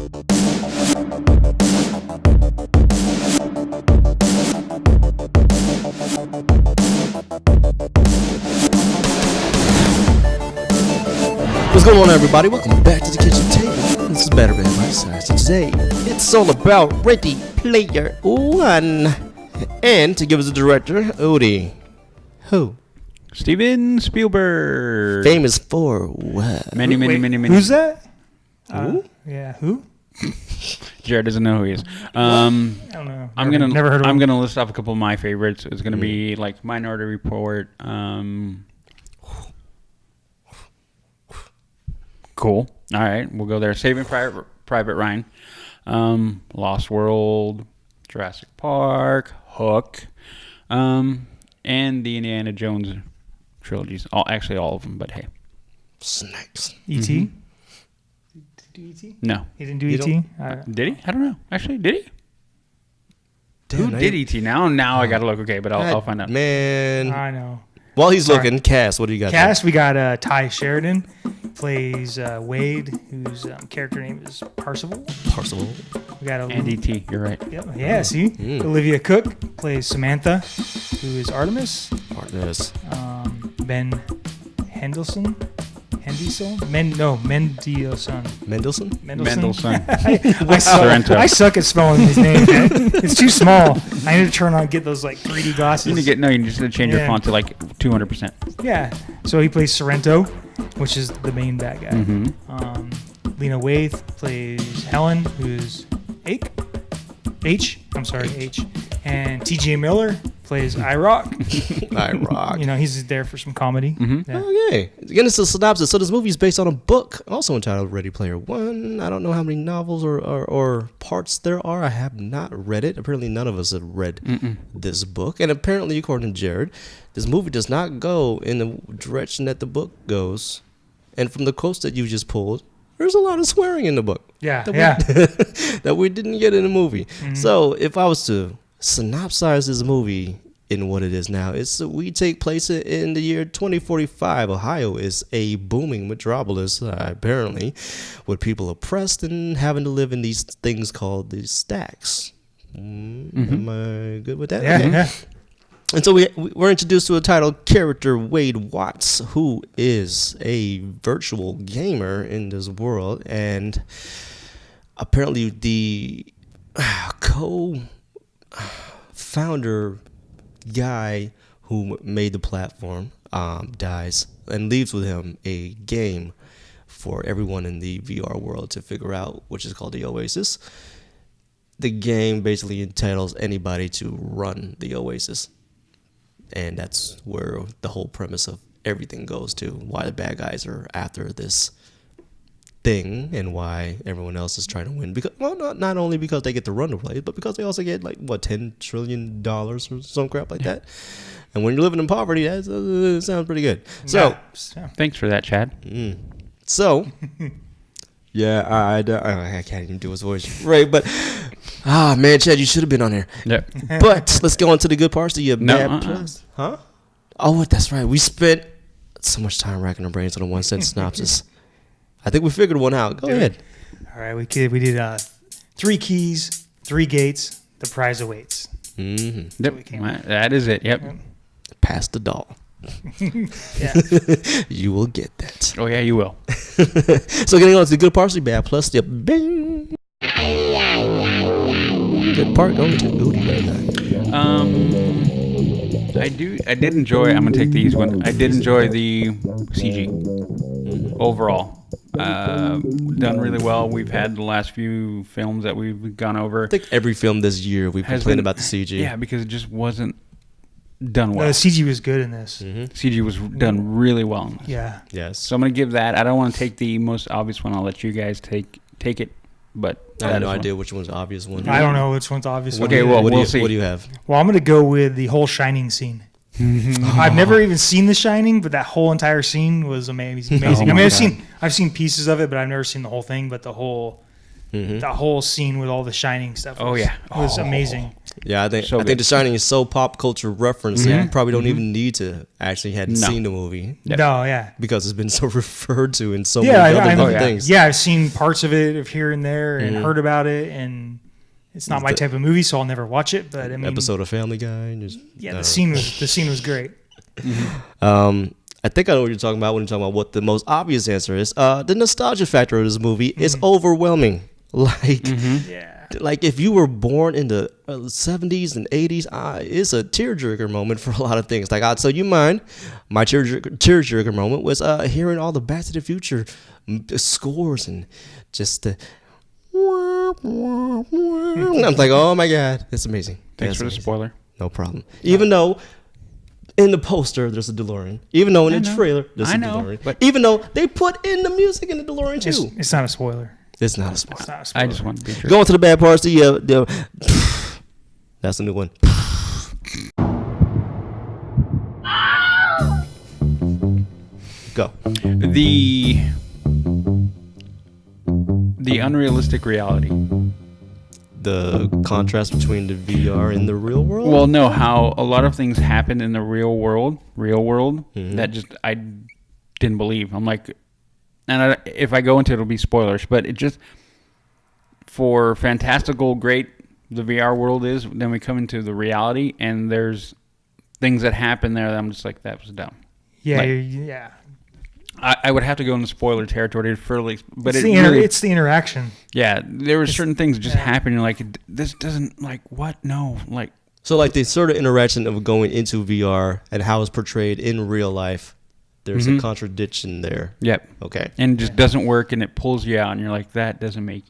What's going on, everybody? Welcome back to the kitchen table. This is Better Man by Science. And today, it's all about Ready Player One. And to give us a director, Odie. Who? Steven Spielberg. Famous for what? Many. Who's that? Who? Yeah, who? Jared doesn't know who he is. I don't know. Never heard of him. I'm gonna list off a couple of my favorites. It's gonna be like Minority Report. Cool. All right, we'll go there. Saving Private Ryan. Lost World. Jurassic Park. Hook. And the Indiana Jones trilogies. All of them. But hey. Snakes. E.T.? Did he do E.T.? No. He didn't do E.T.? Did he? I don't know. Actually, did he? Damn, Who did E.T.? Now I gotta look. Okay, but I'll find out. Man. I know. While he's looking, Cass, what do you got? Cast, we got Ty Sheridan. Plays Wade, whose character name is Parzival. We got And E.T., you're right. Yep. Yeah, see? Olivia Cook plays Samantha, who is Artemis. Ben Mendelsohn. I suck at spelling his name, man. It's too small. I need to get those like 3D glasses. You need to change your font to like 200%. Yeah. So he plays Sorrento, which is the main bad guy. Mm-hmm. Lena Waithe plays Helen, who's H. And T.J. Miller plays IROC. IROC. He's there for some comedy. Mm-hmm. Yeah. Okay. Again, it's a synopsis. So this movie is based on a book, also entitled Ready Player One. I don't know how many novels or parts there are. I have not read it. Apparently, none of us have read this book. And apparently, according to Jared, this movie does not go in the direction that the book goes. And from the quotes that you just pulled, there's a lot of swearing in the book. That we didn't get in the movie. Mm-hmm. So if I was to synopsize this movie in what it is now, we take place in the year 2045. Ohio is a booming metropolis, apparently, with people oppressed and having to live in these things called the stacks. Am I good with that? Yeah, okay. yeah. And so we're introduced to a title character, Wade Watts, who is a virtual gamer in this world, and apparently the co-founder guy who made the platform dies and leaves with him a game for everyone in the VR world to figure out, which is called the Oasis. The game basically entitles anybody to run the Oasis. And that's where the whole premise of everything goes to, why the bad guys are after this thing and why everyone else is trying to win. Because, well, not only because they get to run the place, but because they also get like, $10 trillion or some crap like that. And when you're living in poverty, that sounds pretty good. So, thanks for that, Chad. So, yeah, I can't even do his voice right, but man, Chad, you should have been on here. Yep. But let's go on to the good parts of your bad plus. Huh? Oh, that's right. We spent so much time racking our brains on a 1 cent synopsis. I think we figured one out. Go ahead. All right, we did 3 keys, 3 gates. The prize awaits. Mm-hmm. Yep. That is it. Yep. Pass the doll. Yeah. You will get that. Oh yeah, you will. So getting on to the good parts of your bad plus. The bing. Good part going to Udi right now. I did enjoy. I'm gonna take the easy one. I did enjoy the CG overall. Done really well. We've had the last few films that we've gone over. I think every film this year we've complained about the CG. Yeah, because it just wasn't done well. No, the CG was good in this. CG was done really well. Yeah. Yes. So I'm gonna give that. I don't want to take the most obvious one. I'll let you guys take it. But I have no idea which one's the obvious one. I don't know which one's obvious. Okay, well, we'll see. What do you have? Well, I'm going to go with the whole Shining scene. I've never even seen The Shining, but that whole entire scene was amazing. Oh, I mean, I've seen pieces of it, but I've never seen the whole thing. But the whole The whole scene with all the Shining stuff. Was amazing. Yeah, I think The Shining is so pop culture reference that you probably don't even need to actually hadn't seen the movie. Yep. No, yeah, because it's been so referred to in so many other things. Yeah, I've seen parts of it here and there and heard about it, and it's not my type of movie, so I'll never watch it. But I mean, episode of Family Guy. The scene was great. I think I know what you're talking about when you're talking about what the most obvious answer is. The nostalgia factor of this movie is overwhelming. Like if you were born in the 70s and 80s, it's a tearjerker moment for a lot of things. Like I'll tell you mine. My tearjerker moment was hearing all the Back to the Future scores and just the. I'm like, oh my God, it's amazing. Thanks for the spoiler. No problem. Even though in the poster there's a DeLorean, even though in the trailer there's a DeLorean, but even though they put in the music in the DeLorean too, it's not a spoiler. It's not a spoiler. I just want to be true. Going to the bad parts. That's a new one. Go. The unrealistic reality. The contrast between the VR and the real world? Well, no, how a lot of things happen in the real world, that just I didn't believe. I'm like, and if I go into it, it'll be spoilers, but it just, for fantastical, great, the VR world is, then we come into the reality, and there's things that happen there that I'm just like, that was dumb. Yeah, like, I would have to go into spoiler territory fairly, but it's the interaction. Yeah, there were certain things that just happen. You're like, this doesn't, like, what? No, like. So like the sort of interaction of going into VR and how it's portrayed in real life, there's a contradiction there. Yep. Okay. And it just doesn't work, and it pulls you out, and you're like, that doesn't make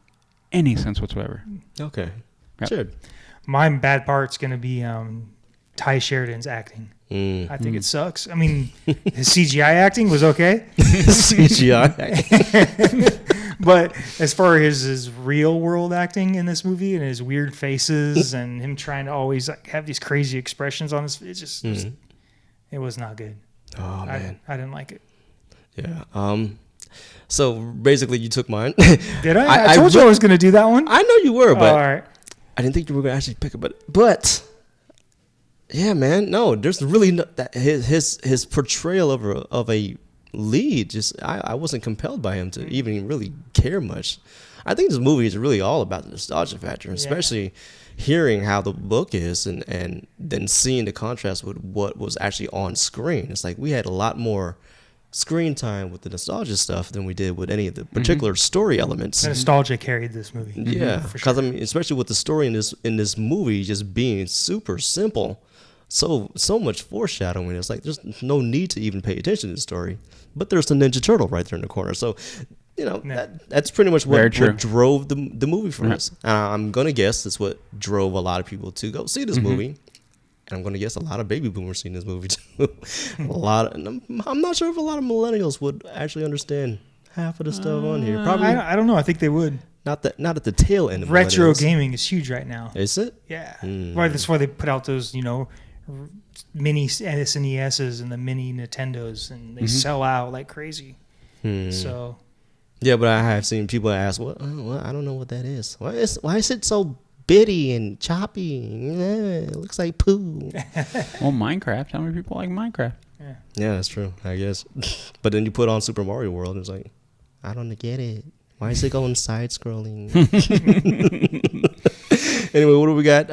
any sense whatsoever. Okay. Yep. Sure. My bad part's going to be Ty Sheridan's acting. I think it sucks. I mean, his CGI acting was okay. CGI acting. But as far as his real world acting in this movie and his weird faces and him trying to always like have these crazy expressions on his, it was not good. Oh man, I didn't like it. Yeah. So basically, you took mine. Did I? I told you I was going to do that one. I know you were, but all right. I didn't think you were going to actually pick it. But yeah, man, no, there's really no, that his portrayal of a lead. Just I wasn't compelled by him to even really care much. I think this movie is really all about the nostalgia factor, especially hearing how the book is and then seeing the contrast with what was actually on screen. It's like we had a lot more screen time with the nostalgia stuff than we did with any of the particular story elements. The nostalgia carried this movie. Yeah, because I mean, especially with the story in this movie just being super simple, so much foreshadowing. It's like there's no need to even pay attention to the story, but there's the Ninja Turtle right there in the corner. So, you know, that's pretty much what drove the movie for us. I'm gonna guess that's what drove a lot of people to go see this movie. And I'm going to guess a lot of baby boomers seen this movie too. I'm not sure if a lot of millennials would actually understand half of the stuff on here. Probably. I don't know. I think they would. Not at the tail end of retro gaming is huge right now. Is it? Yeah. Right. That's why they put out those, mini SNESs and the mini Nintendos, and they sell out like crazy. So. Yeah, but I have seen people ask, "Well, I don't know what that is. Why is it so bitty and choppy? It looks like poo." Well, Minecraft. How many people like Minecraft? Yeah, that's true, I guess. But then you put on Super Mario World, and it's like, I don't get it. Why is it going side scrolling? Anyway, what do we got?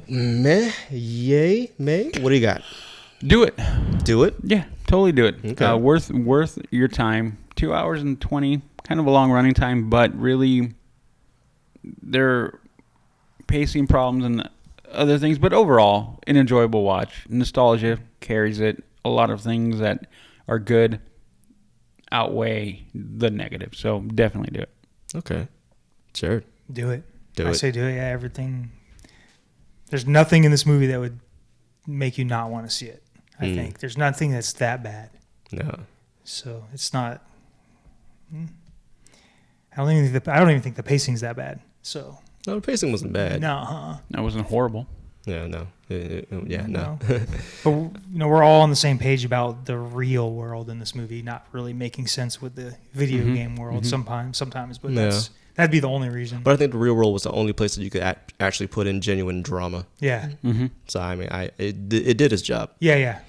Meh, yay, May. What do you got? Do it. Do it? Yeah, totally do it. Okay. Worth your time. 2 hours and 20. Kind of a long running time, but really, there are pacing problems and other things, but overall, an enjoyable watch. Nostalgia carries it. A lot of things that are good outweigh the negative, so definitely do it. Okay. Sure. Do it. I say do it. Yeah, everything. There's nothing in this movie that would make you not want to see it. I think there's nothing that's that bad. No. So it's not. I don't even think the pacing's that bad. So. No, the pacing wasn't bad. No. That wasn't horrible. Yeah, no. No. But we're all on the same page about the real world in this movie not really making sense with the video game world sometimes. But that's That'd be the only reason. But I think the real world was the only place that you could actually put in genuine drama. Yeah. So I mean, it did its job. Yeah.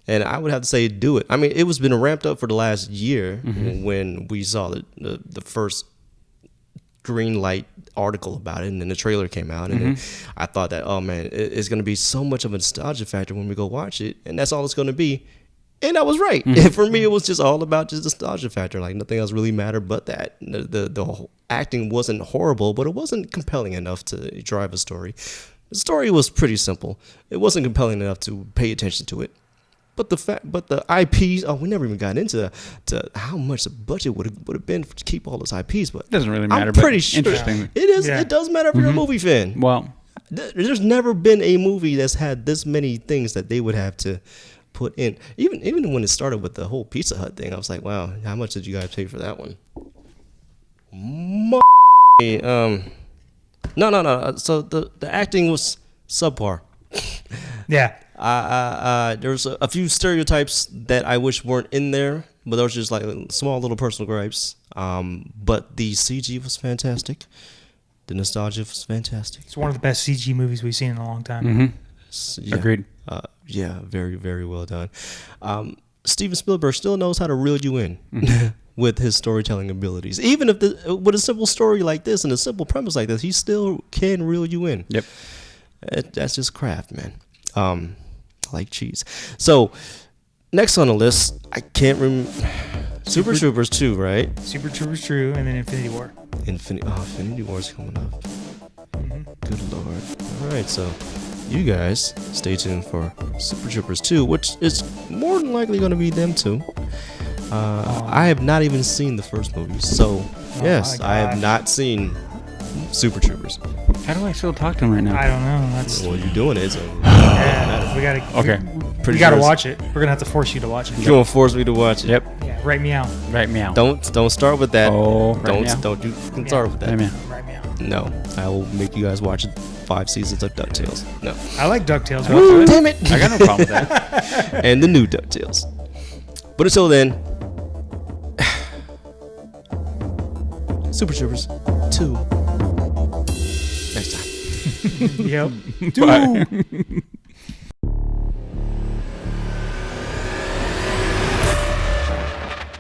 And I would have to say do it. I mean, it was been ramped up for the last year when we saw the first green light article about it, and then the trailer came out, and then I thought that, oh man, it's going to be so much of a nostalgia factor when we go watch it, and that's all it's going to be. And I was right. For me, it was just all about just nostalgia factor. Like nothing else really mattered but that. The whole acting wasn't horrible, but it wasn't compelling enough to drive a story. The story was pretty simple. It wasn't compelling enough to pay attention to it. But the IPs. Oh, we never even got into how much the budget would have been to keep all those IPs. But It doesn't really matter. I'm pretty but sure interesting. it is. Yeah. It does matter if you're a movie fan. Well, There's never been a movie that's had this many things that they would have to put in. Even when it started with the whole Pizza Hut thing, I was like, wow, how much did you guys pay for that one? No. So the acting was subpar. Yeah. There's a few stereotypes that I wish weren't in there, but those are just like small little personal gripes. But the CG was fantastic. The nostalgia was fantastic. It's one of the best CG movies we've seen in a long time. Yeah. Agreed. Yeah, very, very well done. Steven Spielberg still knows how to reel you in with his storytelling abilities. Even if with a simple story like this and a simple premise like this, he still can reel you in. Yep. That's just craft, man. Like cheese. So, next on the list, I can't remember. Super Troopers 2, right? Super Troopers 2, and then Infinity War. Infinity War's coming up. Good lord. All right, so you guys stay tuned for Super Troopers 2, which is more than likely going to be them too. I have not even seen the first movie, so yes, I have not seen Super Troopers. How do I still talk to him right now? I don't know. That's Well, you're doing it, so we gotta. Okay. We gotta watch it. We're gonna have to force you to watch it. you're gonna force me to watch it. Yep. Yeah, write me out. Right meow. Don't start with that. Oh, right don't meow. don't you start with Right that. meow. Write me out. No, I will make you guys watch 5 seasons of DuckTales. No, I like DuckTales. Woo, damn it! I got no problem with that. And the new DuckTales. But until then, Super Troopers 2. Next time. Yep. Bye.